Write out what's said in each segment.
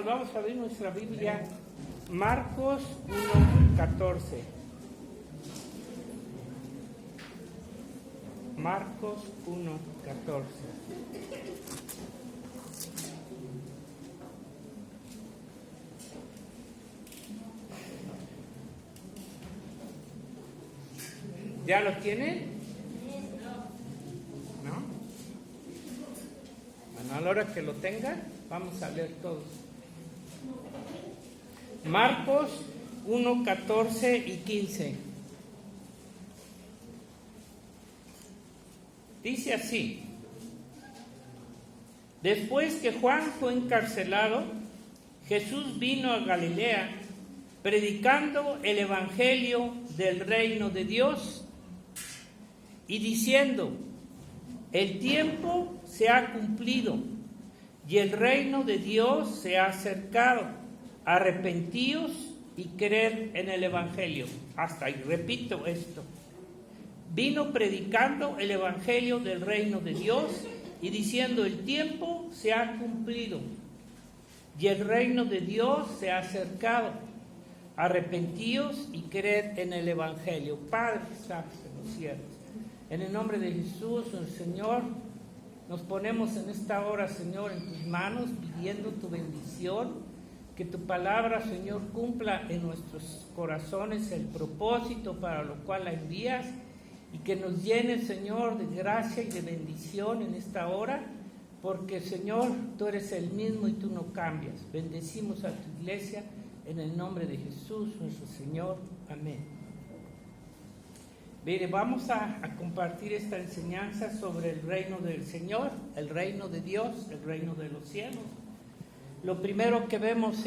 hermanos, vamos a abrir nuestra Biblia, Marcos 1:14. Marcos 1:14. ¿Ya lo tienen? ¿No? Bueno, a la hora que lo tengan, vamos a leer todos. Marcos 1:14 y 15. Dice así: después que Juan fue encarcelado, Jesús vino a Galilea, predicando el evangelio del reino de Dios y diciendo: el tiempo se ha cumplido y el reino de Dios se ha acercado. Arrepentíos y creed en el evangelio. Hasta ahí, repito esto. Vino predicando el evangelio del reino de Dios y diciendo: el tiempo se ha cumplido y el reino de Dios se ha acercado. Arrepentíos y creed en el evangelio. Padre que estás en los cielos, en el nombre de Jesús, el Señor, nos ponemos en esta hora, Señor, en tus manos, pidiendo tu bendición, que tu palabra, Señor, cumpla en nuestros corazones el propósito para lo cual la envías, y que nos llene, Señor, de gracia y de bendición en esta hora, porque, Señor, tú eres el mismo y tú no cambias. Bendecimos a tu iglesia en el nombre de Jesús, nuestro Señor. Amén. Mire, vamos a compartir esta enseñanza sobre el reino del Señor, el reino de Dios, el reino de los cielos. Lo primero que vemos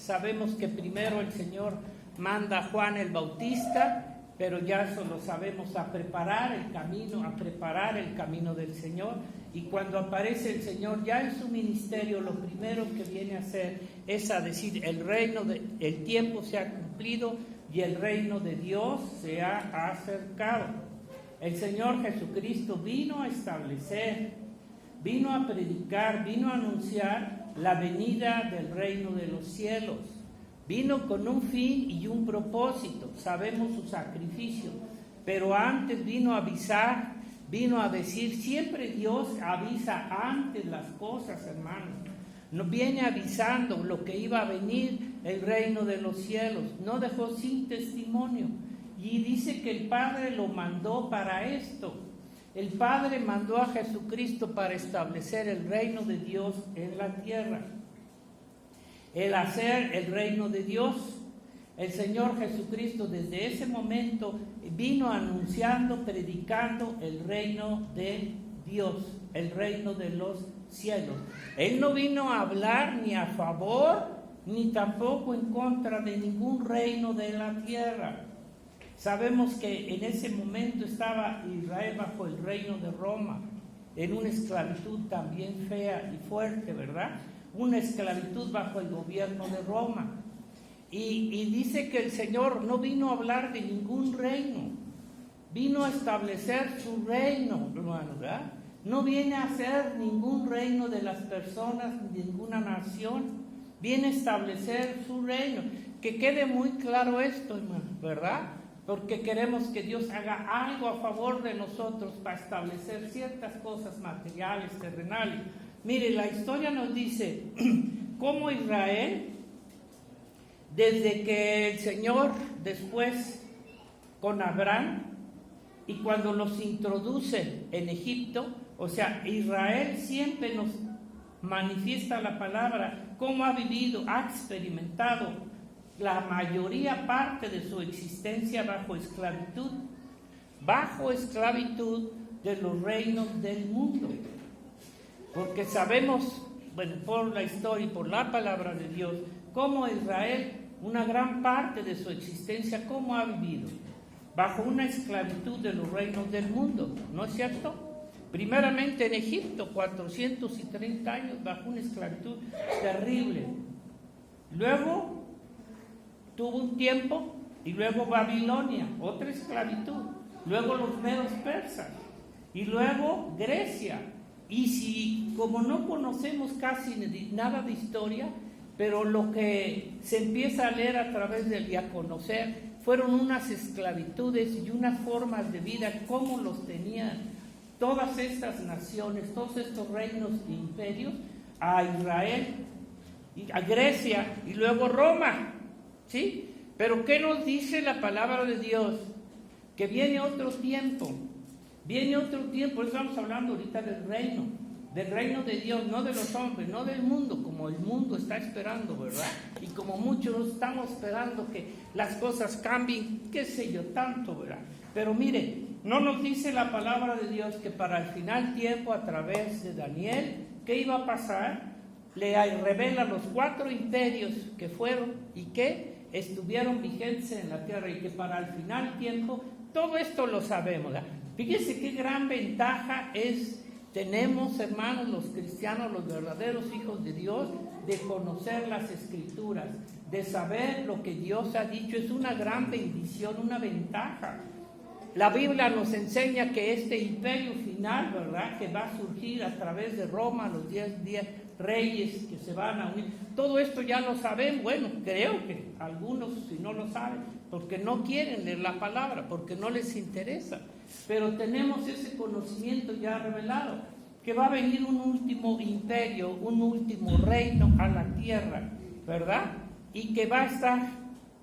sabemos que primero el Señor manda a Juan el Bautista, pero ya eso lo sabemos, a preparar el camino del Señor. Y cuando aparece el Señor ya en su ministerio, lo primero que viene a hacer es a decir: el tiempo se ha cumplido y el reino de Dios se ha acercado. El Señor Jesucristo vino a establecer, vino a predicar, vino a anunciar la venida del reino de los cielos. Vino con un fin y un propósito. Sabemos su sacrificio, pero antes vino a avisar, vino a decir. Siempre Dios avisa antes las cosas, hermanos. Nos viene avisando lo que iba a venir, el reino de los cielos. No dejó sin testimonio. Y dice que el Padre lo mandó para esto. El Padre mandó a Jesucristo para establecer el reino de Dios en la tierra. El hacer el reino de Dios. El Señor Jesucristo desde ese momento vino anunciando, predicando el reino de Dios, el reino de los cielos. Él no vino a hablar ni a favor ni tampoco en contra de ningún reino de la tierra. Sabemos que en ese momento estaba Israel bajo el reino de Roma, en una esclavitud también fea y fuerte, ¿verdad? Una esclavitud bajo el gobierno de Roma. Y dice que el Señor no vino a hablar de ningún reino, vino a establecer su reino, hermano, ¿verdad? No viene a hacer ningún reino de las personas, de ninguna nación, viene a establecer su reino. Que quede muy claro esto, hermano, ¿verdad? Porque queremos que Dios haga algo a favor de nosotros para establecer ciertas cosas materiales, terrenales. Mire, la historia nos dice cómo Israel, desde que el Señor, después con Abraham, y cuando los introduce en Egipto, o sea, Israel siempre nos manifiesta la palabra, cómo ha vivido, ha experimentado la mayoría parte de su existencia bajo esclavitud de los reinos del mundo. Porque sabemos, bueno, por la historia y por la palabra de Dios, cómo Israel, una gran parte de su existencia, cómo ha vivido bajo una esclavitud de los reinos del mundo, ¿no es cierto? Primeramente en Egipto, 430 años bajo una esclavitud terrible. Luego tuvo un tiempo, y luego Babilonia, otra esclavitud, luego los medos persas, y luego Grecia. Y si, como no conocemos casi nada de historia, pero lo que se empieza a leer a través del y a conocer fueron unas esclavitudes y unas formas de vida, cómo los tenían todas estas naciones, todos estos reinos e imperios, a Israel, a Grecia y luego Roma, ¿sí? Pero ¿qué nos dice la palabra de Dios? Que viene otro tiempo, estamos hablando ahorita del reino de Dios, no de los hombres, no del mundo, como el mundo está esperando, ¿verdad? Y como muchos estamos esperando que las cosas cambien, qué sé yo, tanto, ¿verdad? Pero mire, no nos dice la palabra de Dios que para el final tiempo, a través de Daniel, ¿qué iba a pasar? Le revela los 4 imperios que fueron y que estuvieron vigentes en la tierra, y que para el final tiempo, todo esto lo sabemos, ¿verdad? Fíjese qué gran ventaja tenemos, hermanos, los cristianos, los verdaderos hijos de Dios, de conocer las Escrituras, de saber lo que Dios ha dicho. Es una gran bendición, una ventaja. La Biblia nos enseña que este imperio final, ¿verdad?, que va a surgir a través de Roma, los 10 reyes que se van a unir, todo esto ya lo saben. Bueno, creo que algunos, si no lo saben, porque no quieren leer la palabra, porque no les interesa, pero tenemos ese conocimiento ya revelado, que va a venir un último imperio, un último reino a la tierra, ¿verdad? Y que va a estar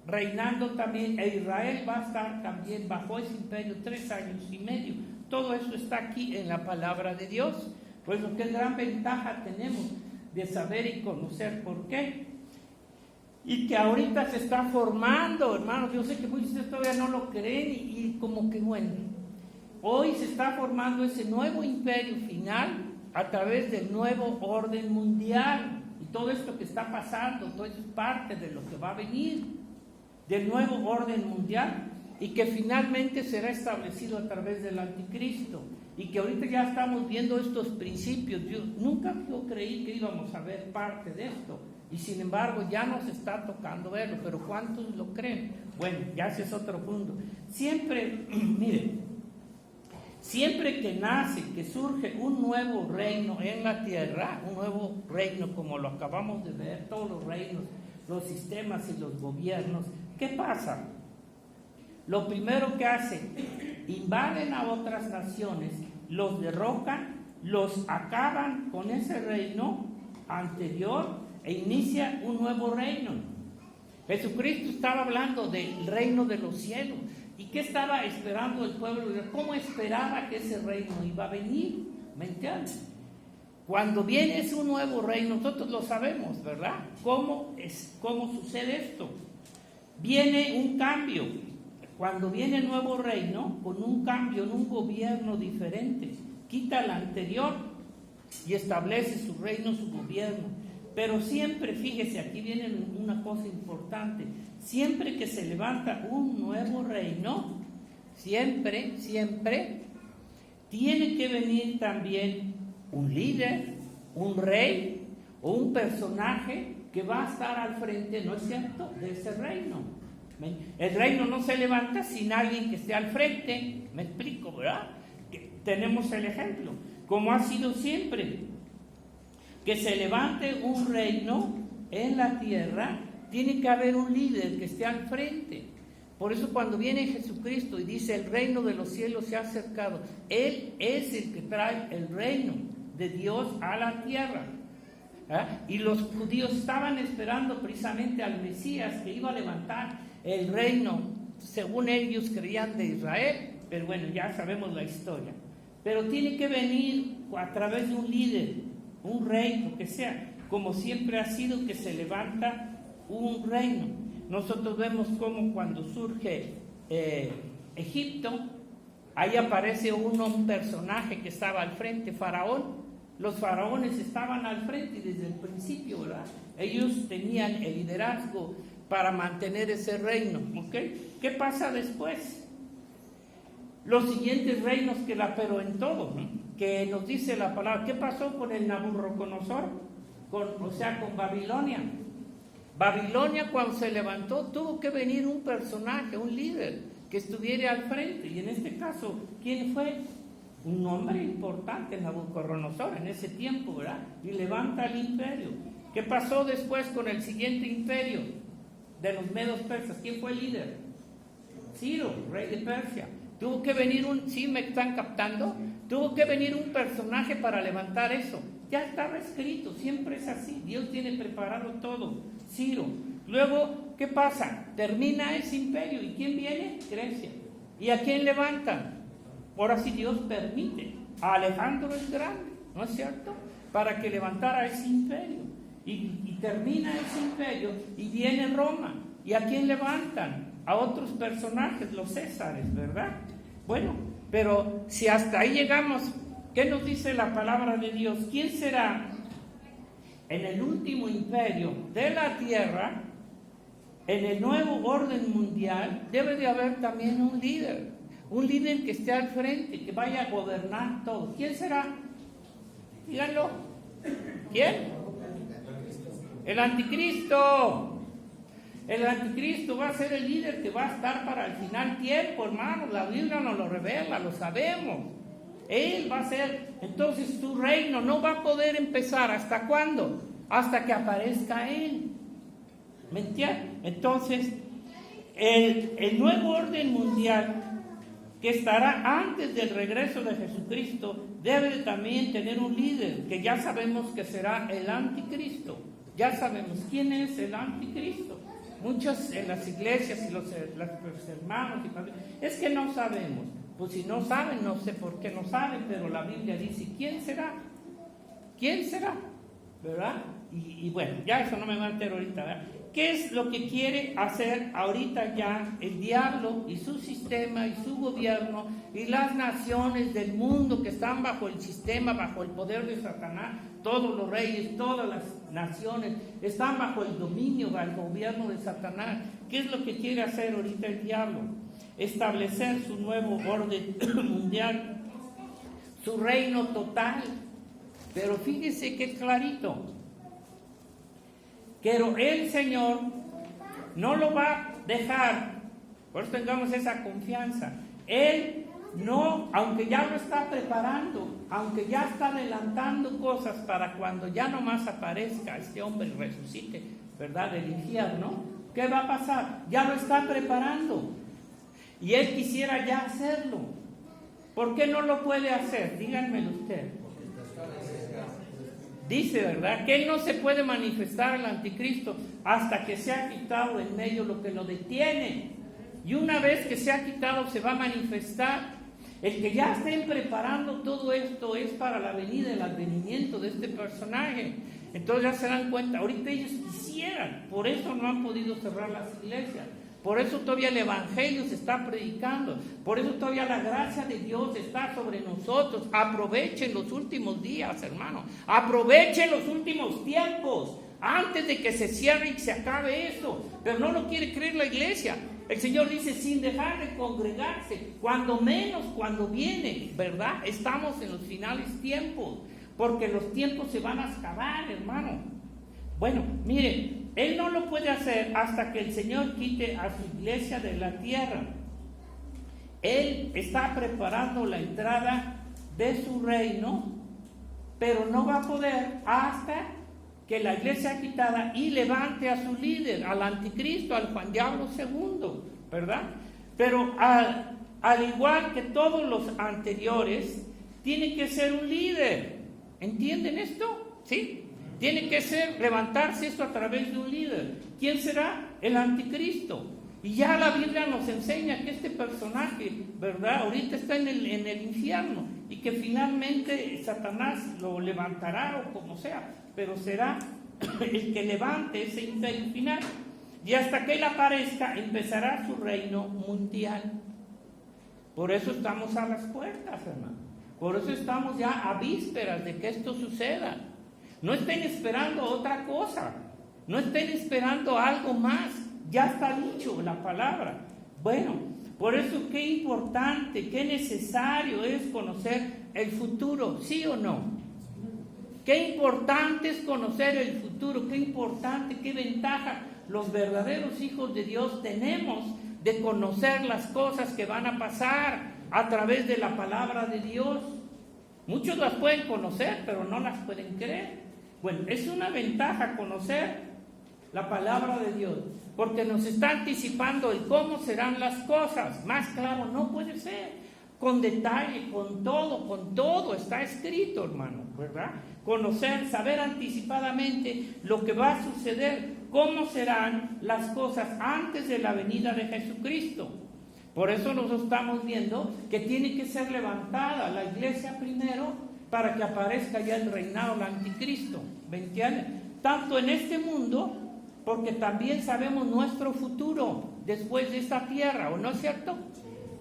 reinando también, e Israel va a estar también bajo ese imperio 3 años y medio. Todo eso está aquí en la palabra de Dios. Pues qué gran ventaja tenemos de saber y conocer por qué. Y que ahorita se está formando, hermanos. Yo sé que muchos de ustedes todavía no lo creen y como que bueno, hoy se está formando ese nuevo imperio final a través del nuevo orden mundial. Y todo esto que está pasando, todo eso es parte de lo que va a venir, del nuevo orden mundial, y que finalmente será establecido a través del anticristo. Y que ahorita ya estamos viendo estos principios. Yo creí que íbamos a ver parte de esto, y sin embargo ya nos está tocando verlo. Pero ¿cuántos lo creen? Bueno, ya ese es otro punto. Siempre, miren, siempre que nace, que surge un nuevo reino en la tierra, un nuevo reino como lo acabamos de ver, todos los reinos, los sistemas y los gobiernos, ¿qué pasa? Lo primero que hacen, invaden a otras naciones, los derrocan, los acaban con ese reino anterior e inicia un nuevo reino. Jesucristo estaba hablando del reino de los cielos. ¿Y qué estaba esperando el pueblo? ¿Cómo esperaba que ese reino iba a venir? ¿Me entiendes? Cuando viene ese nuevo reino, nosotros lo sabemos, ¿verdad? ¿Cómo sucede esto? Viene un cambio. Cuando viene el nuevo reino, con un cambio en un gobierno diferente, quita el anterior y establece su reino, su gobierno. Pero siempre, fíjese, aquí viene una cosa importante, siempre que se levanta un nuevo reino, siempre tiene que venir también un líder, un rey o un personaje que va a estar al frente, ¿no es cierto?, de ese reino. El reino no se levanta sin alguien que esté al frente. Me explico, ¿verdad? Tenemos el ejemplo, como ha sido siempre, que se levante un reino en la tierra, tiene que haber un líder que esté al frente. Por eso cuando viene Jesucristo y dice el reino de los cielos se ha acercado, Él es el que trae el reino de Dios a la tierra. Y los judíos estaban esperando precisamente al Mesías que iba a levantar el reino, según ellos creían, de Israel. Pero bueno, ya sabemos la historia. Pero tiene que venir a través de un líder, un rey, lo que sea, como siempre ha sido, que se levanta un reino. Nosotros vemos cómo cuando surge Egipto, ahí aparece un personaje que estaba al frente, Faraón. Los faraones estaban al frente desde el principio, ¿verdad? Ellos tenían el liderazgo para mantener ese reino, ¿ok? ¿Qué pasa después? Los siguientes reinos pero en todo, ¿no?, que nos dice la palabra. ¿Qué pasó con el Nabucodonosor? Con Babilonia. Babilonia, cuando se levantó, tuvo que venir un personaje, un líder, que estuviera al frente. Y en este caso, ¿quién fue? Un hombre importante, Nabucodonosor, en ese tiempo, ¿verdad? Y levanta el imperio. ¿Qué pasó después con el siguiente imperio de los medos persas? ¿Quién fue el líder? Ciro, rey de Persia. Tuvo que venir ¿sí me están captando? Tuvo que venir un personaje para levantar eso. Ya estaba escrito, siempre es así. Dios tiene preparado todo. Ciro. Luego, ¿qué pasa? Termina ese imperio. ¿Y quién viene? Grecia. ¿Y a quién levantan? Ahora sí Dios permite. A Alejandro el Grande, ¿no es cierto? Para que levantara ese imperio. Y termina ese imperio y viene Roma. ¿Y a quién levantan? A otros personajes, los Césares, ¿verdad? Bueno, pero si hasta ahí llegamos, ¿qué nos dice la palabra de Dios? ¿Quién será en el último imperio de la tierra, en el nuevo orden mundial? Debe de haber también un líder que esté al frente, que vaya a gobernar todo. ¿Quién será? Díganlo. ¿Quién? El anticristo. El anticristo va a ser el líder que va a estar para el final tiempo, hermanos. La Biblia nos lo revela, lo sabemos. Él va a ser. Entonces tu reino no va a poder empezar. ¿Hasta cuándo? Hasta que aparezca Él. ¿Me entiendes? Entonces, el nuevo orden mundial que estará antes del regreso de Jesucristo debe también tener un líder, que ya sabemos que será el anticristo. Ya sabemos quién es el anticristo. Muchos en las iglesias y los hermanos y padres, es que no sabemos. Pues si no saben, no sé por qué no saben, pero la Biblia dice, ¿quién será? ¿Quién será? ¿Verdad? Y bueno, ya eso no me va a meter ahorita, ¿verdad? ¿Qué es lo que quiere hacer ahorita ya el diablo y su sistema y su gobierno y las naciones del mundo que están bajo el sistema, bajo el poder de Satanás? Todos los reyes, todas las naciones están bajo el dominio, bajo el gobierno de Satanás. ¿Qué es lo que quiere hacer ahorita el diablo? Establecer su nuevo orden mundial, su reino total. Pero fíjese que clarito. Pero el Señor no lo va a dejar, por eso tengamos esa confianza. Él no, aunque ya lo está preparando, aunque ya está adelantando cosas para cuando ya nomás aparezca este hombre y resucite, ¿verdad?, del infierno, ¿qué va a pasar? Ya lo está preparando. Y Él quisiera ya hacerlo. ¿Por qué no lo puede hacer? Díganmelo usted. Dice, ¿verdad?, que Él no se puede manifestar al anticristo hasta que se ha quitado en medio lo que lo detiene. Y una vez que se ha quitado, se va a manifestar. El que ya estén preparando todo esto es para la venida, el advenimiento de este personaje. Entonces ya se dan cuenta, ahorita ellos quisieran, por eso no han podido cerrar las iglesias. Por eso todavía el Evangelio se está predicando. Por eso todavía la gracia de Dios está sobre nosotros. Aprovechen los últimos días, hermano. Aprovechen los últimos tiempos. Antes de que se cierre y se acabe eso. Pero no lo quiere creer la iglesia. El Señor dice, sin dejar de congregarse. Cuando menos, cuando viene, ¿verdad? Estamos en los finales tiempos. Porque los tiempos se van a acabar, hermano. Bueno, miren, Él no lo puede hacer hasta que el Señor quite a su iglesia de la tierra. Él está preparando la entrada de su reino, pero no va a poder hasta que la iglesia sea quitada y levante a su líder, al anticristo, al Juan Diablo II, ¿verdad? Pero al igual que todos los anteriores, tiene que ser un líder. ¿Entienden esto? ¿Sí? Tiene que levantarse esto a través de un líder. ¿Quién será? El anticristo. Y ya la Biblia nos enseña que este personaje, ¿verdad?, ahorita está en el infierno y que finalmente Satanás lo levantará o como sea, pero será el que levante ese imperio final. Y hasta que Él aparezca, empezará su reino mundial. Por eso estamos a las puertas, hermano. Por eso estamos ya a vísperas de que esto suceda. No estén esperando otra cosa, no estén esperando algo más, ya está dicho la palabra. Bueno, por eso qué importante, qué necesario es conocer el futuro, ¿sí o no? Qué importante es conocer el futuro, qué importante, qué ventaja los verdaderos hijos de Dios tenemos de conocer las cosas que van a pasar a través de la palabra de Dios. Muchos las pueden conocer, pero no las pueden creer. Bueno, es una ventaja conocer la palabra de Dios, porque nos está anticipando el cómo serán las cosas. Más claro no puede ser. Con detalle, con todo está escrito, hermano, ¿verdad? Conocer, saber anticipadamente lo que va a suceder, cómo serán las cosas antes de la venida de Jesucristo. Por eso nos estamos viendo que tiene que ser levantada la iglesia primero para que aparezca ya el reinado del anticristo. ¿Me entienden? Tanto en este mundo, porque también sabemos nuestro futuro después de esta tierra, ¿o no es cierto?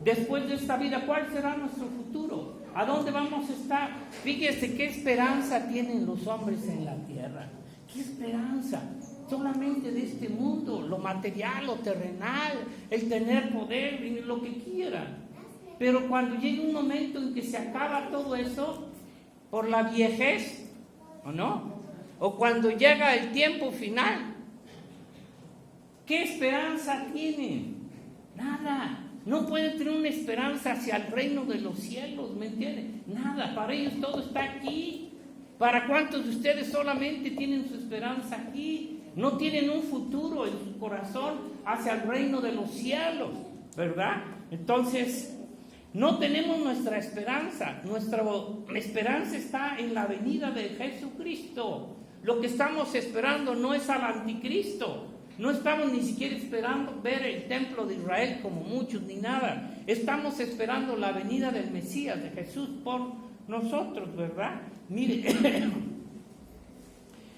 Después de esta vida, ¿cuál será nuestro futuro? ¿A dónde vamos a estar? Fíjese qué esperanza tienen los hombres en la tierra. ¿Qué esperanza? Solamente de este mundo, lo material, lo terrenal, el tener poder, lo que quieran. Pero cuando llega un momento en que se acaba todo eso, por la viejez, ¿o no? O cuando llega el tiempo final, ¿qué esperanza tienen? Nada. No pueden tener una esperanza hacia el reino de los cielos, ¿me entienden? Nada, para ellos todo está aquí. ¿Para cuántos de ustedes solamente tienen su esperanza aquí? No tienen un futuro en su corazón hacia el reino de los cielos, ¿verdad? Entonces, no tenemos nuestra esperanza. Nuestra esperanza está en la venida de Jesucristo. Lo que estamos esperando no es al anticristo. No estamos ni siquiera esperando ver el templo de Israel como muchos, ni nada. Estamos esperando la venida del Mesías, de Jesús, por nosotros, ¿verdad? Mire,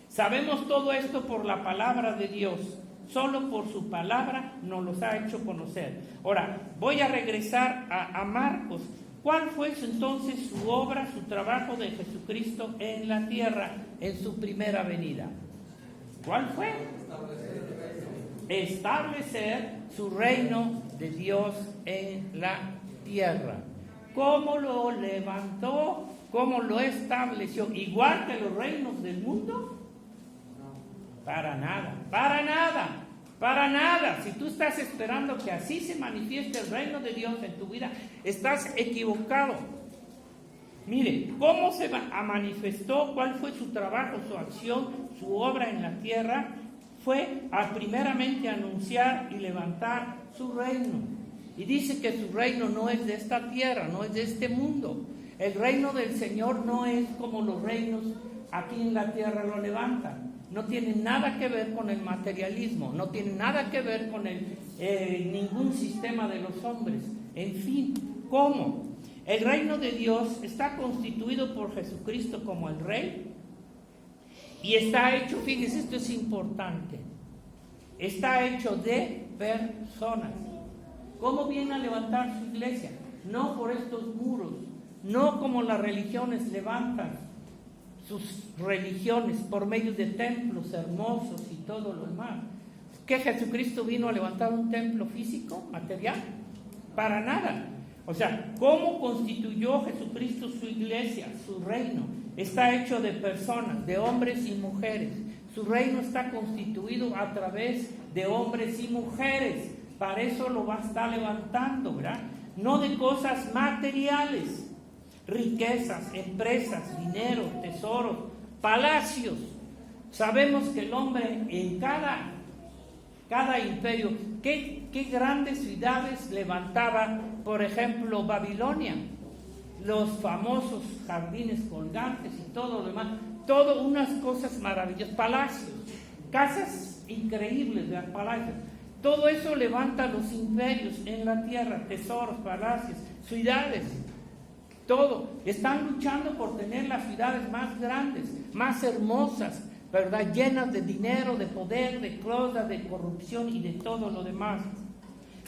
sabemos todo esto por la palabra de Dios. Solo por su palabra nos los ha hecho conocer. Ahora, voy a regresar a Marcos. ¿Cuál fue entonces su obra, su trabajo de Jesucristo en la tierra en su primera venida? ¿Cuál fue? Establecer su reino de Dios en la tierra. ¿Cómo lo levantó? ¿Cómo lo estableció? ¿Igual que los reinos del mundo? Para nada, para nada, para nada. Si tú estás esperando que así se manifieste el reino de Dios en tu vida, estás equivocado. Mire, ¿cómo se manifestó? ¿Cuál fue su trabajo, su acción, su obra en la tierra? Fue a primeramente anunciar y levantar su reino. Y dice que su reino no es de esta tierra, no es de este mundo. El reino del Señor no es como los reinos aquí en la tierra lo levantan. No tiene nada que ver con el materialismo, no tiene nada que ver con ningún sistema de los hombres. En fin, ¿cómo? El reino de Dios está constituido por Jesucristo como el Rey. Y está hecho, fíjese, esto es importante, está hecho de personas. ¿Cómo viene a levantar su iglesia? No por estos muros, no como las religiones levantan sus religiones por medio de templos hermosos y todo lo demás. ¿Que Jesucristo vino a levantar un templo físico, material? Para nada. O sea, ¿cómo constituyó Jesucristo su iglesia, su reino? Está hecho de personas, de hombres y mujeres. Su reino está constituido a través de hombres y mujeres. Para eso lo va a estar levantando, ¿verdad? No de cosas materiales, riquezas, empresas, dinero, tesoros, palacios. Sabemos que el hombre en cada imperio, ¿qué grandes ciudades levantaba? Por ejemplo, Babilonia. Los famosos jardines colgantes y todo lo demás, todo unas cosas maravillosas, palacios, casas increíbles de palacios, todo eso levanta los imperios en la tierra, tesoros, palacios, ciudades, todo, están luchando por tener las ciudades más grandes, más hermosas, ¿verdad? Llenas de dinero, de poder, de cosas, de corrupción y de todo lo demás.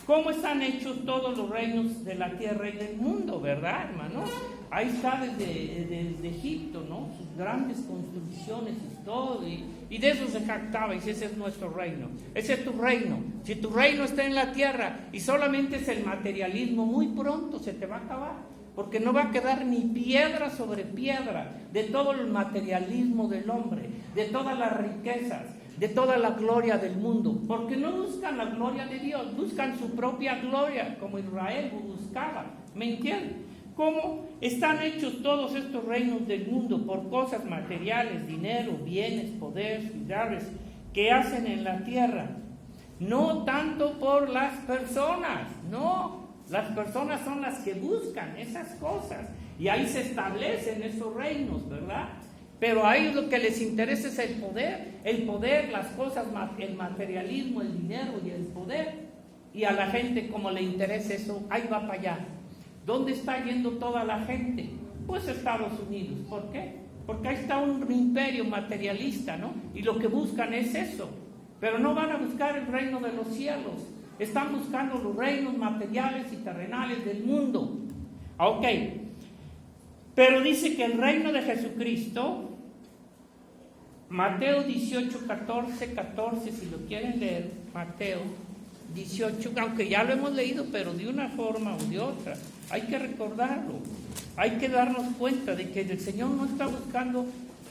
¿Cómo están hechos todos los reinos de la tierra y del mundo, verdad, hermano? Ahí está desde Egipto, ¿no? Sus grandes construcciones y todo, y de eso se jactaba, y dice, ese es nuestro reino, ese es tu reino. Si tu reino está en la tierra y solamente es el materialismo, muy pronto se te va a acabar, porque no va a quedar ni piedra sobre piedra de todo el materialismo del hombre, de todas las riquezas, de toda la gloria del mundo, porque no buscan la gloria de Dios, buscan su propia gloria, como Israel buscaba, ¿me entienden? ¿Cómo están hechos todos estos reinos del mundo? Por cosas materiales, dinero, bienes, poder, ciudades, que hacen en la tierra. No tanto por las personas, no. Las personas son las que buscan esas cosas. Y ahí se establecen esos reinos, ¿verdad? Pero a ellos lo que les interesa es el poder, las cosas, el materialismo, el dinero y el poder. Y a la gente, como le interesa eso, ahí va para allá. ¿Dónde está yendo toda la gente? Pues Estados Unidos. ¿Por qué? Porque ahí está un imperio materialista, ¿no? Y lo que buscan es eso. Pero no van a buscar el reino de los cielos. Están buscando los reinos materiales y terrenales del mundo. Ok. Pero dice que el reino de Jesucristo, Mateo 18, 14, si lo quieren leer, Mateo 18, aunque ya lo hemos leído, pero de una forma o de otra, hay que recordarlo, hay que darnos cuenta de que el Señor no está buscando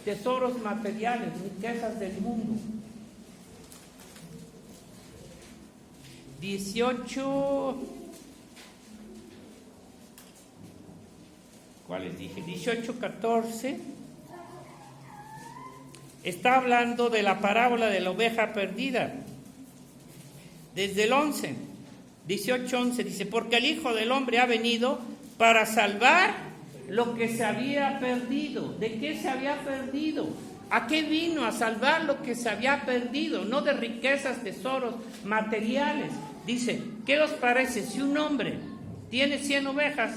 tesoros materiales, riquezas del mundo. 18, ¿cuáles dije? 18, 14, está hablando de la parábola de la oveja perdida. Desde el 11, 18, 11, dice, porque el Hijo del Hombre ha venido para salvar lo que se había perdido. ¿De qué se había perdido? ¿A qué vino? A salvar lo que se había perdido, no de riquezas, tesoros materiales. Dice, ¿qué os parece si un hombre tiene 100 ovejas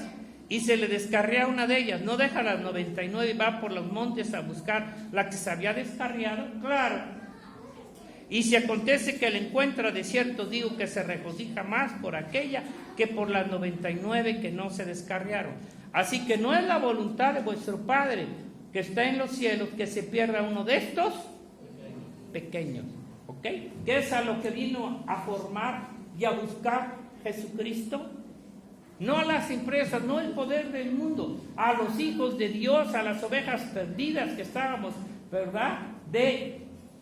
y se le descarría una de ellas? ¿No deja las 99 y va por los montes a buscar la que se había descarriado? Claro. Y si acontece que la encuentra, de cierto digo que se regocija más por aquella que por las 99 que no se descarriaron. Así que no es la voluntad de vuestro Padre que está en los cielos que se pierda uno de estos pequeños. ¿Ok? ¿Qué es a lo que vino a formar y a buscar Jesucristo? No a las empresas, no el poder del mundo, a los hijos de Dios, a las ovejas perdidas que estábamos, ¿verdad?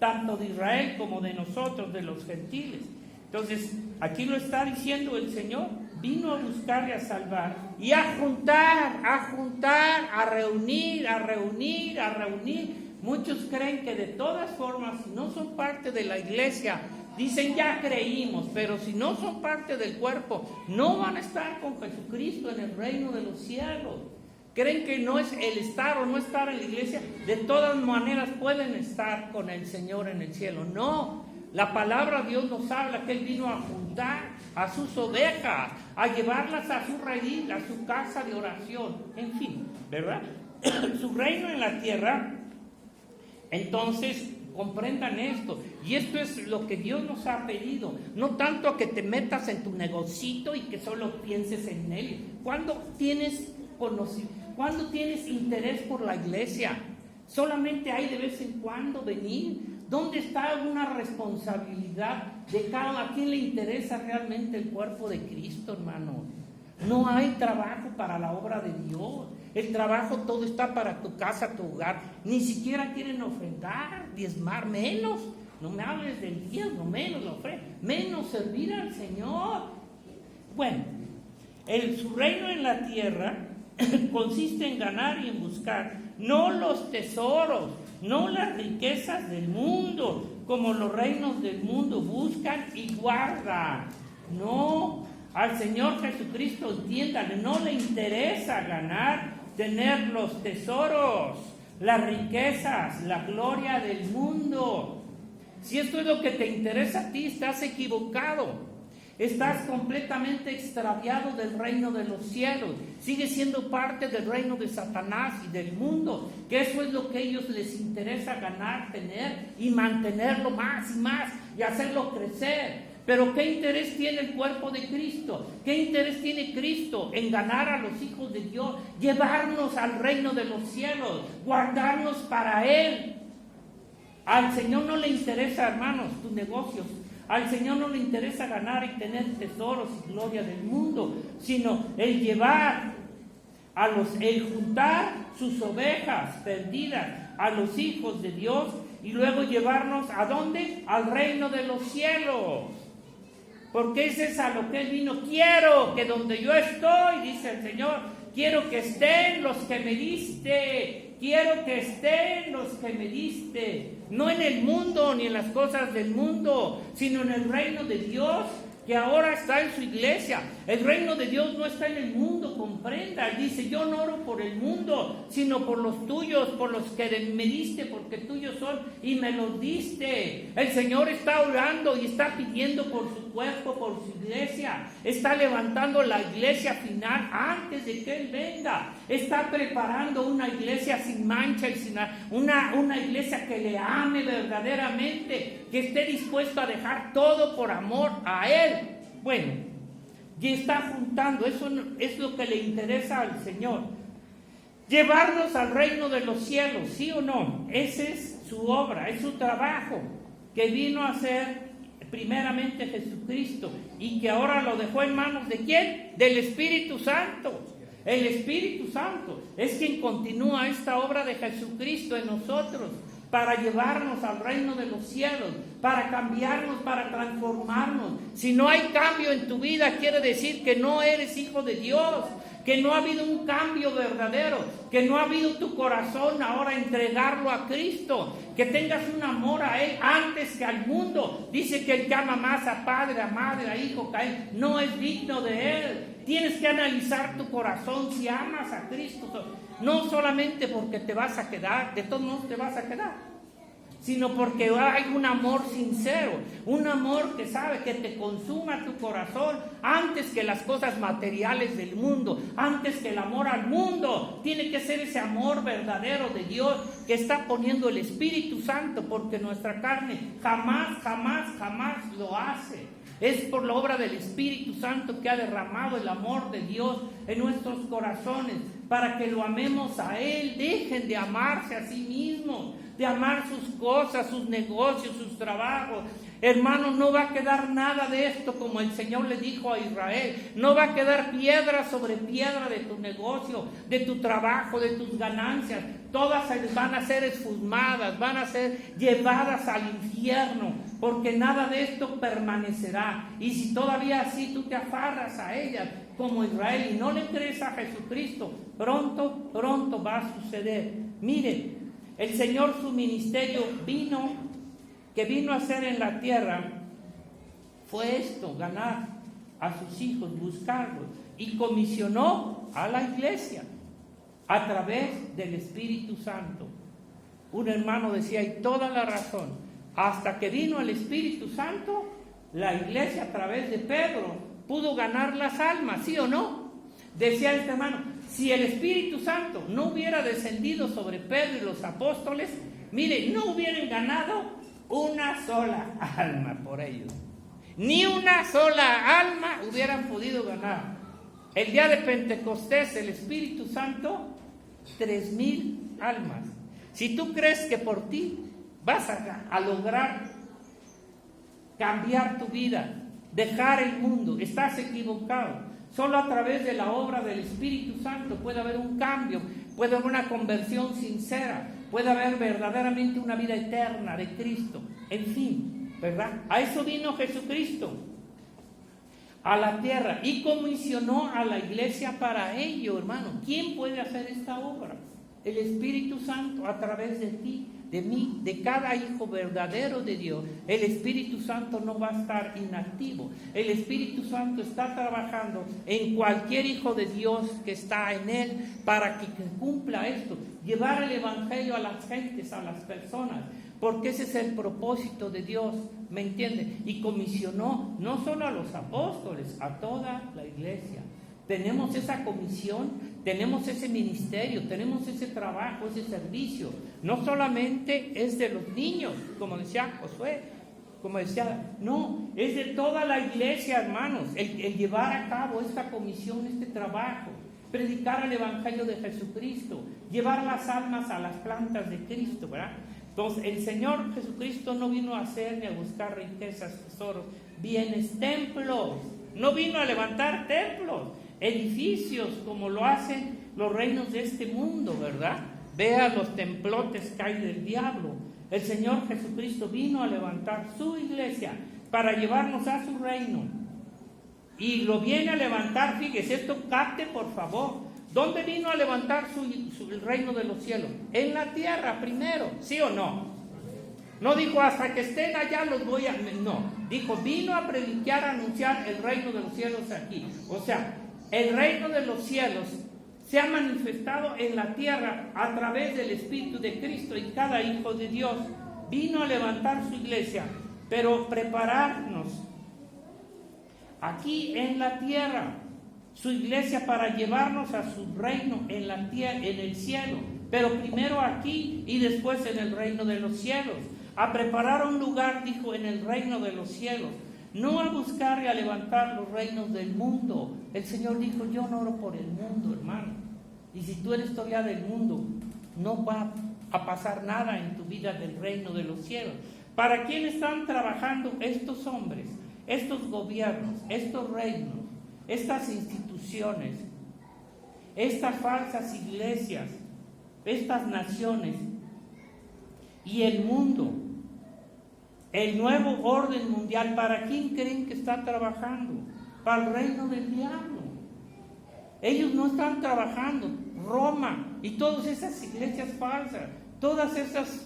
Tanto de Israel como de nosotros, de los gentiles. Entonces, aquí lo está diciendo el Señor, vino a buscar y a salvar, y a juntar, a reunir. Muchos creen que de todas formas, si no son parte de la iglesia, dicen ya creímos, pero si no son parte del cuerpo, no van a estar con Jesucristo en el reino de los cielos. Creen que no es el estar o no estar en la iglesia, de todas maneras pueden estar con el Señor en el cielo. No, la palabra de Dios nos habla que Él vino a juntar a sus ovejas, a llevarlas a su redil, a su casa de oración, en fin, ¿verdad? Su reino en la tierra. Entonces, comprendan esto, y esto es lo que Dios nos ha pedido, no tanto que te metas en tu negocito y que solo pienses en él. ¿Cuándo tienes interés por la iglesia? Solamente hay de vez en cuando venir. ¿Dónde está una responsabilidad de a quién le interesa realmente el cuerpo de Cristo, hermano? No hay trabajo para la obra de Dios. El trabajo todo está para tu casa, tu hogar. Ni siquiera quieren ofrendar, diezmar, menos. No me hables del diezmo, menos la ofrenda, menos servir al Señor. Bueno, su reino en la tierra consiste en ganar y en buscar, no los tesoros, no las riquezas del mundo, como los reinos del mundo buscan y guardan. No, al Señor Jesucristo, entiéndale, no le interesa ganar, tener los tesoros, las riquezas, la gloria del mundo. Si esto es lo que te interesa a ti, estás equivocado. Estás completamente extraviado del reino de los cielos. Sigues siendo parte del reino de Satanás y del mundo, que eso es lo que a ellos les interesa ganar, tener y mantenerlo más y más y hacerlo crecer. Pero ¿qué interés tiene el cuerpo de Cristo? ¿Qué interés tiene Cristo en ganar a los hijos de Dios, llevarnos al reino de los cielos, guardarnos para Él? Al Señor no le interesa, hermanos, tus negocios. Al Señor no le interesa ganar y tener tesoros y gloria del mundo, sino el llevar el juntar sus ovejas perdidas a los hijos de Dios y luego llevarnos ¿a dónde? Al reino de los cielos. Porque ese es a lo que Él vino. Quiero que donde yo estoy, dice el Señor, quiero que estén los que me diste, quiero que estén los que me diste, no en el mundo ni en las cosas del mundo, sino en el reino de Dios, que ahora está en su iglesia. El reino de Dios no está en el mundo, comprenda. Dice, yo no oro por el mundo, sino por los tuyos, por los que me diste, porque tuyos son y me los diste. El Señor está orando y está pidiendo por su cuerpo, por su iglesia. Está levantando la iglesia final antes de que Él venga. Está preparando una iglesia sin mancha y sin una iglesia que le ame verdaderamente, que esté dispuesto a dejar todo por amor a Él. Bueno, y está juntando, eso es lo que le interesa al Señor. Llevarnos al reino de los cielos, ¿sí o no? Esa es su obra, es su trabajo, que vino a hacer primeramente Jesucristo y que ahora lo dejó en manos ¿de quién? Del Espíritu Santo. El Espíritu Santo es quien continúa esta obra de Jesucristo en nosotros, para llevarnos al reino de los cielos, para cambiarnos, para transformarnos. Si no hay cambio en tu vida, quiere decir que no eres hijo de Dios, que no ha habido un cambio verdadero, que no ha habido tu corazón ahora entregarlo a Cristo, que tengas un amor a Él antes que al mundo. Dice que el que ama más a padre, a madre, a hijo que a Él, no es digno de Él. Tienes que analizar tu corazón si amas a Cristo, no solamente porque te vas a quedar, de todos modos te vas a quedar, sino porque hay un amor sincero, un amor que sabe que te consuma tu corazón antes que las cosas materiales del mundo, antes que el amor al mundo. Tiene que ser ese amor verdadero de Dios que está poniendo el Espíritu Santo, porque nuestra carne jamás lo hace. Es por la obra del Espíritu Santo que ha derramado el amor de Dios en nuestros corazones, para que lo amemos a Él. Dejen de amarse a sí mismos, de amar sus cosas, sus negocios, sus trabajos. Hermanos, no va a quedar nada de esto, como el Señor le dijo a Israel. No va a quedar piedra sobre piedra de tu negocio, de tu trabajo, de tus ganancias. Todas van a ser esfumadas, van a ser llevadas al infierno, porque nada de esto permanecerá. Y si todavía así tú te aferras a ellas como Israel y no le crees a Jesucristo, pronto va a suceder. Mire, el Señor, su ministerio que vino a hacer en la tierra fue esto: ganar a sus hijos, buscarlos, y comisionó a la iglesia a través del Espíritu Santo. Un hermano decía, y toda la razón, hasta que vino el Espíritu Santo, la iglesia a través de Pedro pudo ganar las almas, ¿sí o no? Decía este hermano, si el Espíritu Santo no hubiera descendido sobre Pedro y los apóstoles, mire, no hubieran ganado una sola alma por ellos. Ni una sola alma hubieran podido ganar. El día de Pentecostés, el Espíritu Santo, 3,000 almas. Si tú crees que por ti vas a lograr cambiar tu vida, dejar el mundo, estás equivocado. Solo a través de la obra del Espíritu Santo puede haber un cambio, puede haber una conversión sincera, puede haber verdaderamente una vida eterna de Cristo. En fin, ¿verdad? A eso vino Jesucristo a la tierra y comisionó a la iglesia para ello, hermano. ¿Quién puede hacer esta obra? El Espíritu Santo, a través de ti, de mí, de cada hijo verdadero de Dios. El Espíritu Santo no va a estar inactivo. El Espíritu Santo está trabajando en cualquier hijo de Dios que está en Él, para que cumpla esto, llevar el Evangelio a las gentes, a las personas, porque ese es el propósito de Dios, ¿me entiende? Y comisionó no solo a los apóstoles, a toda la iglesia. Tenemos esa comisión, tenemos ese ministerio, tenemos ese trabajo, ese servicio. No solamente es de los niños, como decía Josué, no, es de toda la iglesia, hermanos, el llevar a cabo esta comisión, este trabajo, predicar el Evangelio de Jesucristo, llevar las almas a las plantas de Cristo, ¿verdad? Entonces, el Señor Jesucristo no vino a hacer ni a buscar riquezas, tesoros, bienes, templos. No vino a levantar templos, edificios, como lo hacen los reinos de este mundo, ¿verdad? Vea los templotes que hay del diablo. El Señor Jesucristo vino a levantar su iglesia para llevarnos a su reino. Y lo viene a levantar, fíjese, esto capte por favor, ¿Dónde vino a levantar el reino de los cielos? En la tierra primero, ¿sí o no? No dijo hasta que estén allá los voy a... No, dijo vino a predicar, a anunciar el reino de los cielos aquí. O sea, el reino de los cielos se ha manifestado en la tierra a través del Espíritu de Cristo y cada hijo de Dios. Vino a levantar su iglesia, pero prepararnos aquí en la tierra, su iglesia para llevarnos a su reino en la tierra, en el cielo, pero primero aquí y después en el reino de los cielos. A preparar un lugar, dijo, en el reino de los cielos. No a buscar y a levantar los reinos del mundo. El Señor dijo, yo no oro por el mundo, hermano. Y si tú eres todavía del mundo, no va a pasar nada en tu vida del reino de los cielos. ¿Para quién están trabajando estos hombres, estos gobiernos, estos reinos, estas instituciones, estas falsas iglesias, estas naciones y el mundo? El nuevo orden mundial, ¿para quién creen que está trabajando? Para el reino del diablo. Ellos no están trabajando. Roma y todas esas iglesias falsas, todas esas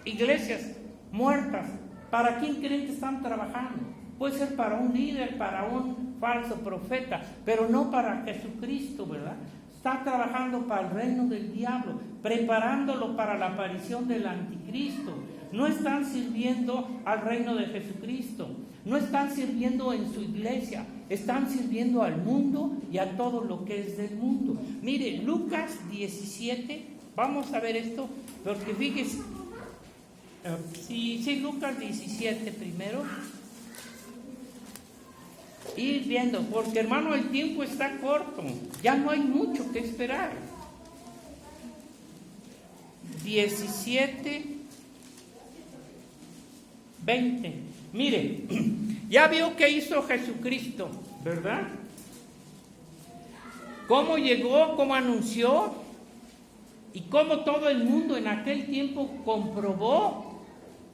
iglesias muertas, ¿para quién creen que están trabajando? Puede ser para un líder, para un falso profeta, pero no para Jesucristo, ¿verdad? Está trabajando para el reino del diablo, preparándolo para la aparición del anticristo. No están sirviendo al reino de Jesucristo, no están sirviendo en su iglesia, están sirviendo al mundo y a todo lo que es del mundo. Mire, Lucas 17, vamos a ver esto, porque fíjese, sí, Lucas 17 primero. Ir viendo, porque hermano, el tiempo está corto, ya no hay mucho que esperar. 17, 20. Mire, ya vio qué hizo Jesucristo, ¿verdad? Cómo llegó, cómo anunció y cómo todo el mundo en aquel tiempo comprobó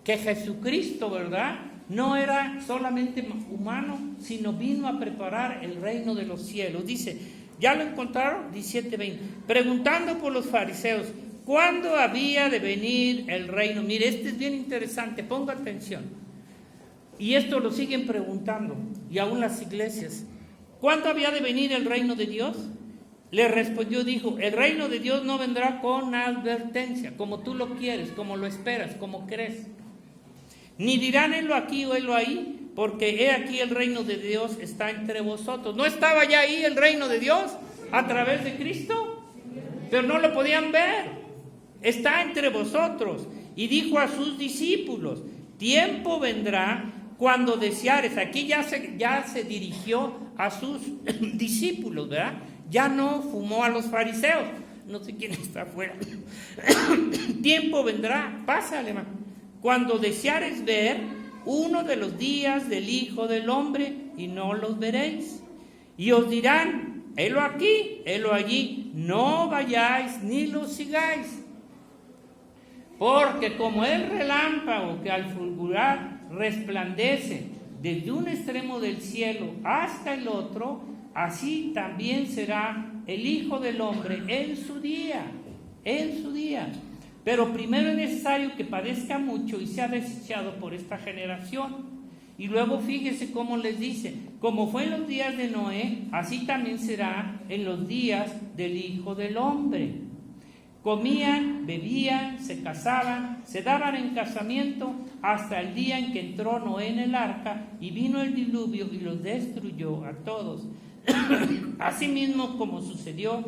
que Jesucristo, ¿verdad?, no era solamente humano, sino vino a preparar el reino de los cielos. Dice, ¿ya lo encontraron? 17:20. Preguntando por los fariseos, ¿cuándo había de venir el reino? Mire, este es bien interesante, ponga atención. Y esto lo siguen preguntando, y aún las iglesias. ¿Cuándo había de venir el reino de Dios? Le respondió, dijo, el reino de Dios no vendrá con advertencia, como tú lo quieres, como lo esperas, como crees. Ni dirán helo aquí o helo ahí, porque he aquí el reino de Dios está entre vosotros. ¿No estaba ya ahí el reino de Dios a través de Cristo? Pero no lo podían ver. Está entre vosotros. Y dijo a sus discípulos, tiempo vendrá cuando deseares. Aquí ya se dirigió a sus discípulos, ¿verdad? Ya no fumó a los fariseos. No sé quién está afuera. Tiempo vendrá, pásale, hermano, cuando deseares ver uno de los días del Hijo del Hombre y no los veréis. Y os dirán, helo aquí, helo allí, no vayáis ni los sigáis. Porque como el relámpago que al fulgurar resplandece desde un extremo del cielo hasta el otro, así también será el Hijo del Hombre en su día, en su día. Pero primero es necesario que padezca mucho y sea desechado por esta generación. Y luego fíjese cómo les dice, como fue en los días de Noé, así también será en los días del Hijo del Hombre. Comían, bebían, se casaban, se daban en casamiento hasta el día en que entró Noé en el arca y vino el diluvio y los destruyó a todos. Asimismo como sucedió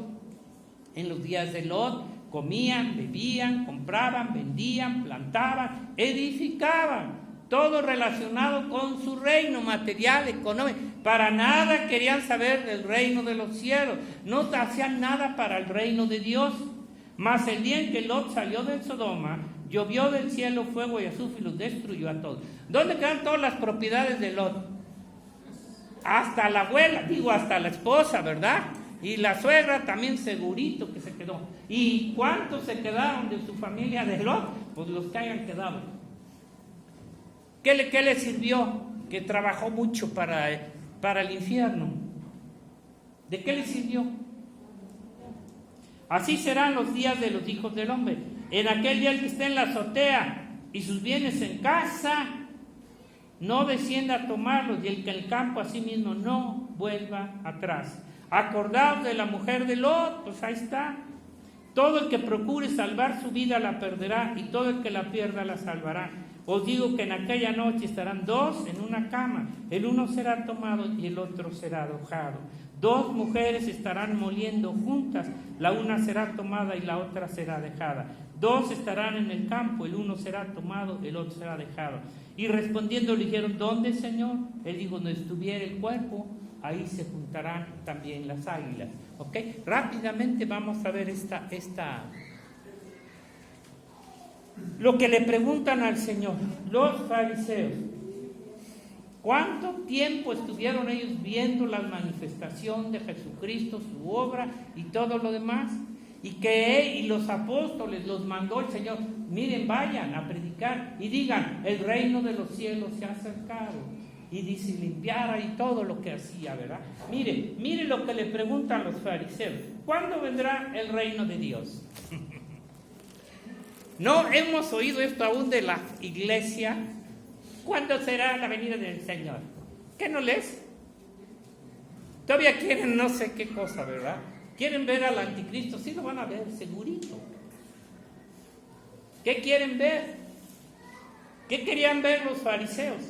en los días de Lot, comían, bebían, compraban, vendían, plantaban, edificaban, todo relacionado con su reino material, económico. Para nada querían saber del reino de los cielos, no hacían nada para el reino de Dios. Mas el día en que Lot salió de Sodoma, llovió del cielo fuego y azufre y los destruyó a todos. ¿Dónde quedan todas las propiedades de Lot? Hasta la abuela, hasta la esposa, ¿verdad? Y la suegra también segurito que se quedó. ¿Y cuántos se quedaron de su familia de Lot? Pues los que hayan quedado. ¿Qué le sirvió? Que trabajó mucho para el infierno. ¿De qué le sirvió? Así serán los días de los hijos del hombre. En aquel día el que esté en la azotea y sus bienes en casa, no descienda a tomarlos, y el que en el campo asimismo no vuelva atrás. Acordaos de la mujer de Lot, pues ahí está. Todo el que procure salvar su vida la perderá, y todo el que la pierda la salvará. Os digo que en aquella noche estarán dos en una cama, el uno será tomado y el otro será dejado. Dos mujeres estarán moliendo juntas, la una será tomada y la otra será dejada. Dos estarán en el campo, el uno será tomado, el otro será dejado. Y respondiendo le dijeron, ¿dónde, Señor? Él dijo, donde estuviera el cuerpo, ahí se juntarán también las águilas. ¿Ok? Rápidamente vamos a ver lo que le preguntan al Señor los fariseos. ¿Cuánto tiempo estuvieron ellos viendo la manifestación de Jesucristo, su obra y todo lo demás? Y los apóstoles los mandó el Señor, miren, vayan a predicar y digan, el reino de los cielos se ha acercado. Y dice, limpiara y todo lo que hacía, ¿verdad? Mire lo que le preguntan los fariseos. ¿Cuándo vendrá el reino de Dios? ¿No hemos oído esto aún de la iglesia? ¿Cuándo será la venida del Señor? ¿Qué no lees? Todavía quieren no sé qué cosa, ¿verdad? ¿Quieren ver al anticristo? Sí lo van a ver, segurito. ¿Qué quieren ver? ¿Qué querían ver los fariseos?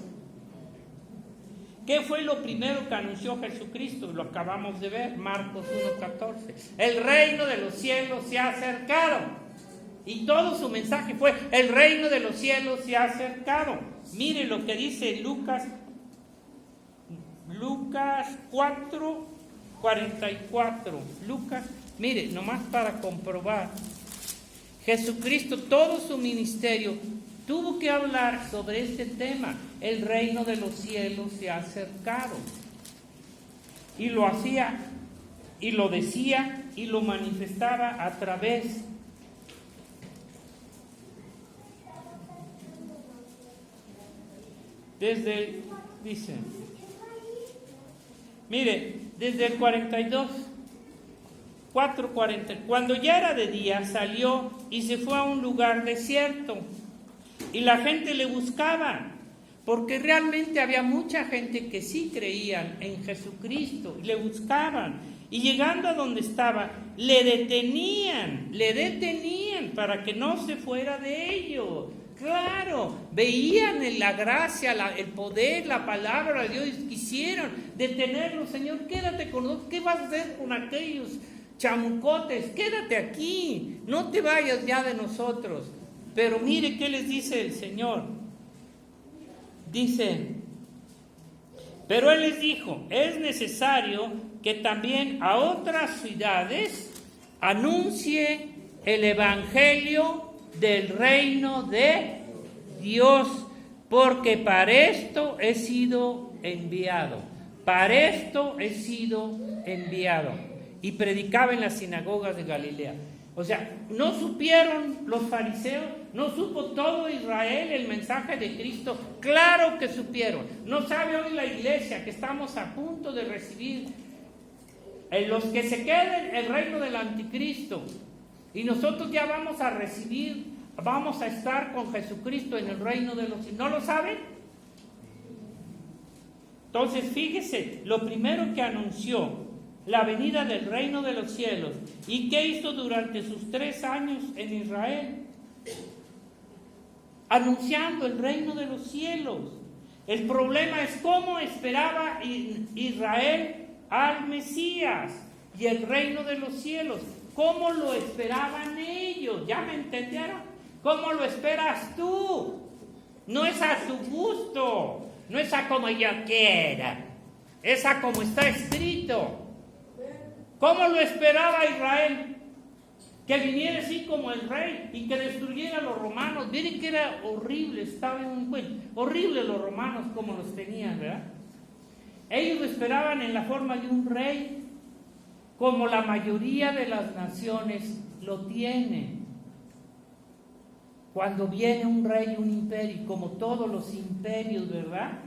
¿Qué fue lo primero que anunció Jesucristo? Lo acabamos de ver, Marcos 1:14. El reino de los cielos se ha acercado. Y todo su mensaje fue, el reino de los cielos se ha acercado. Mire lo que dice Lucas 4:44. Lucas, mire, nomás para comprobar. Jesucristo, todo su ministerio, tuvo que hablar sobre este tema. El reino de los cielos se ha acercado. Y lo hacía, y lo decía, y lo manifestaba a través dice, mire, desde el 4:40, cuando ya era de día, salió y se fue a un lugar desierto, y la gente le buscaba, porque realmente había mucha gente que sí creían en Jesucristo, y le buscaban, y llegando a donde estaba, le detenían para que no se fuera de ellos. Claro, veían en la gracia, el poder, la palabra de Dios, y quisieron detenerlo. Señor, quédate con nosotros. ¿Qué vas a hacer con aquellos chamucotes? Quédate aquí, no te vayas ya de nosotros. Pero mire qué les dice el Señor. Dice, pero Él les dijo, es necesario que también a otras ciudades anuncie el evangelio del reino de Dios, porque para esto he sido enviado. Y predicaba en las sinagogas de Galilea. O sea, no supieron los fariseos, no supo todo Israel el mensaje de Cristo. Claro que supieron. No sabe hoy la iglesia que estamos a punto de recibir los que se queden el reino del anticristo. Y nosotros ya vamos a recibir, vamos a estar con Jesucristo en el reino de los cielos. ¿No lo saben? Entonces, fíjese, lo primero que anunció, la venida del reino de los cielos. ¿Y qué hizo durante sus 3 años en Israel? Anunciando el reino de los cielos. El problema es cómo esperaba Israel al Mesías y el reino de los cielos. ¿Cómo lo esperaban ellos? ¿Ya me entendieron? ¿Cómo lo esperas tú? No es a tu gusto, no es a como yo quiera, es a como está escrito. ¿Cómo lo esperaba Israel? Que viniera así como el rey y que destruyera a los romanos. Miren que era horrible, horrible los romanos como los tenían, ¿verdad? Ellos lo esperaban en la forma de un rey, como la mayoría de las naciones lo tienen. Cuando viene un rey, un imperio, como todos los imperios, ¿verdad?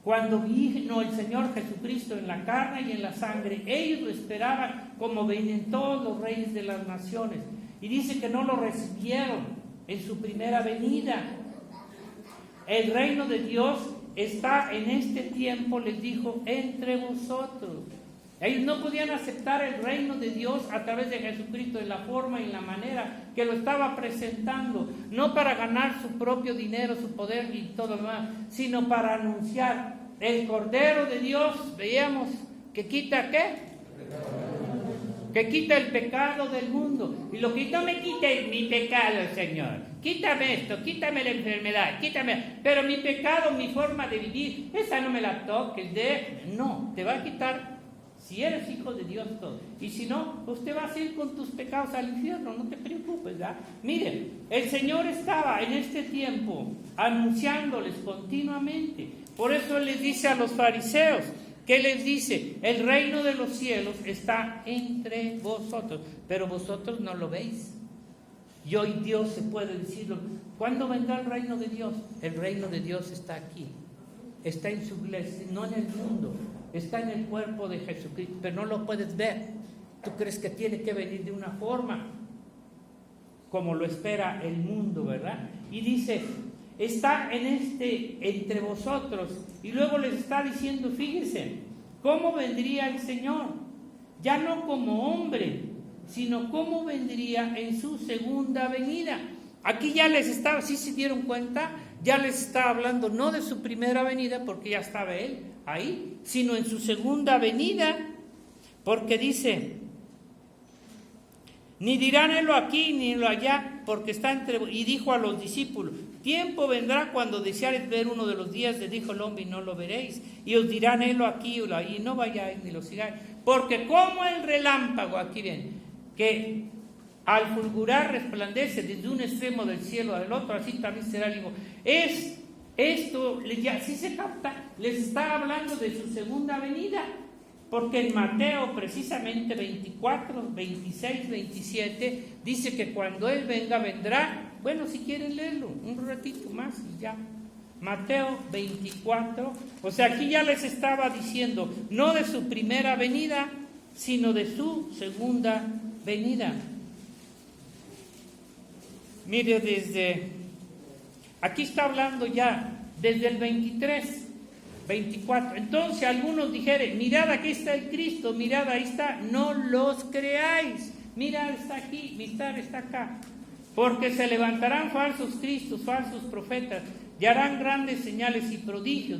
Cuando vino el Señor Jesucristo en la carne y en la sangre, ellos lo esperaban como vienen todos los reyes de las naciones. Y dice que no lo recibieron en su primera venida. El reino de Dios está en este tiempo, les dijo, entre vosotros. Ellos no podían aceptar el reino de Dios a través de Jesucristo, de la forma y la manera que lo estaba presentando, no para ganar su propio dinero, su poder y todo lo demás, sino para anunciar el Cordero de Dios. Veíamos que quita ¿qué? Que quita el pecado del mundo. Y lo que no me quite mi pecado, Señor. Quítame esto, quítame la enfermedad, quítame. Pero mi pecado, mi forma de vivir, esa no me la toques. No, te va a quitar. Si eres hijo de Dios, todo. Y si no, usted va a ir con tus pecados al infierno, no te preocupes, ¿verdad? Miren, el Señor estaba en este tiempo anunciándoles continuamente. Por eso Él les dice a los fariseos, ¿qué les dice? El reino de los cielos está entre vosotros, pero vosotros no lo veis. Y hoy Dios se puede decirlo. ¿Cuándo vendrá el reino de Dios? El reino de Dios está aquí, está en su iglesia, no en el mundo. Está en el cuerpo de Jesucristo, pero no lo puedes ver. Tú crees que tiene que venir de una forma como lo espera el mundo, ¿verdad? Y dice, está entre vosotros. Y luego les está diciendo, fíjense, ¿cómo vendría el Señor? Ya no como hombre, sino cómo vendría en su segunda venida. Aquí ya les estaba, ¿sí se dieron cuenta? Ya les está hablando no de su primera venida, porque ya estaba Él ahí, sino en su segunda venida, porque dice, ni dirán helo aquí ni helo allá, porque está entre vosotros. Y dijo a los discípulos, tiempo vendrá cuando deseareis ver uno de los días de Hijo del Hombre y no lo veréis, y os dirán helo aquí o allí, no vayáis ni lo sigáis, porque como el relámpago, aquí ven, que al fulgurar resplandece desde un extremo del cielo al otro, así también será el Hijo. Esto, ya, si se capta, les está hablando de su segunda venida, porque en Mateo precisamente 24, 26, 27, dice que cuando Él venga, vendrá, bueno, si quieren leerlo, un ratito más y ya. Mateo 24, o sea, aquí ya les estaba diciendo, no de su primera venida, sino de su segunda venida. Mire, aquí está hablando ya, desde el 23, 24. Entonces algunos dijeren, mirad, aquí está el Cristo, mirad, ahí está, no los creáis. Mirad, está aquí, mirad, está acá. Porque se levantarán falsos cristos, falsos profetas, y harán grandes señales y prodigios.